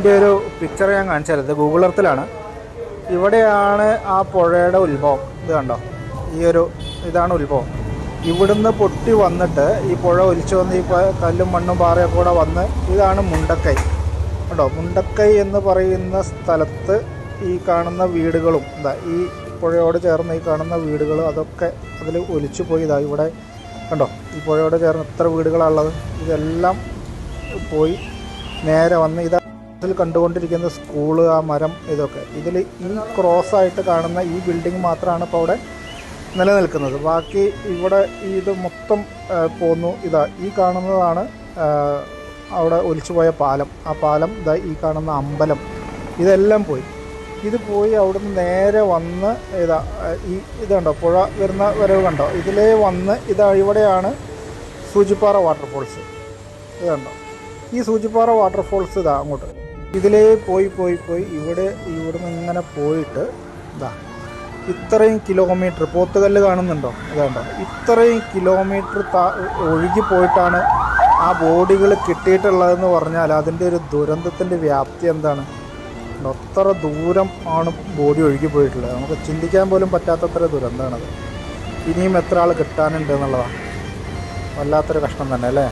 ഇതിൻ്റെ ഒരു പിക്ചർ ഞാൻ കാണിച്ചത് ഇത് ഗൂഗിൾ എർത്തിലാണ്. ഇവിടെയാണ് ആ പുഴയുടെ ഉത്ഭവം. ഇത് കണ്ടോ, ഇതാണ് ഉത്ഭവം. ഇവിടുന്ന് പൊട്ടി വന്നിട്ട് ഈ പുഴ ഒലിച്ചു വന്ന് ഈ കല്ലും മണ്ണും പാറയൊക്കെ കൂടെ വന്ന് ഇതാണ് മുണ്ടക്കൈ. കേട്ടോ, മുണ്ടക്കൈ എന്ന് പറയുന്ന സ്ഥലത്ത് ഈ കാണുന്ന വീടുകളും ഈ പുഴയോട് ചേർന്ന് ഈ കാണുന്ന വീടുകൾ അതൊക്കെ അതിൽ ഒലിച്ചു പോയി. ഇവിടെ കണ്ടോ, ഈ പുഴയോട് ചേർന്ന് എത്ര വീടുകളാണുള്ളത്. ഇതെല്ലാം പോയി നേരെ വന്ന് ഇതിൽ കണ്ടുകൊണ്ടിരിക്കുന്ന സ്കൂള്, ആ മരം, ഇതൊക്കെ ഇതിൽ ഈ ക്രോസായിട്ട് കാണുന്ന ഈ ബിൽഡിംഗ് മാത്രമാണ് ഇപ്പോൾ അവിടെ നിലനിൽക്കുന്നത്. ബാക്കി ഇവിടെ ഇത് മൊത്തം പോന്നു. ഈ കാണുന്നതാണ് അവിടെ ഒലിച്ചുപോയ പാലം. ആ പാലം, ഈ കാണുന്ന അമ്പലം, ഇതെല്ലാം പോയി. ഇത് പോയി അവിടുന്ന് നേരെ വന്ന് ഇത് കണ്ടോ, പുഴ വരുന്ന വരവ് കണ്ടോ, ഇതിലേ വന്ന് ഇവിടെയാണ് സൂചിപ്പാറ വാട്ടർഫോൾസ്. ഇത് കണ്ടോ, ഈ സൂചിപ്പാറ വാട്ടർഫോൾസ് അങ്ങോട്ട് ഇതിലേ പോയി ഇവിടുന്ന് ഇങ്ങനെ പോയിട്ട് ഇത്രയും കിലോമീറ്റർ പോത്തുകല്ല് കാണുന്നുണ്ടോ, ഇതുണ്ടോ, ഇത്രയും കിലോമീറ്റർ ഒഴുകി പോയിട്ടാണ് ആ ബോഡികൾ കിട്ടിയിട്ടുള്ളതെന്ന് പറഞ്ഞാൽ അതിൻ്റെ ഒരു ദുരന്തത്തിൻ്റെ വ്യാപ്തി എന്താണ്. അത്ര ദൂരം ആണ് ബോഡി ഒഴുകി പോയിട്ടുള്ളത്. നമുക്ക് ചിന്തിക്കാൻ പോലും പറ്റാത്തത്ര ദുരന്തമാണത്. ഇനിയും എത്ര ആൾ കിട്ടാനുണ്ട് എന്നുള്ളതാണ്. വല്ലാത്തൊരു കഷ്ടം തന്നെ അല്ലേ.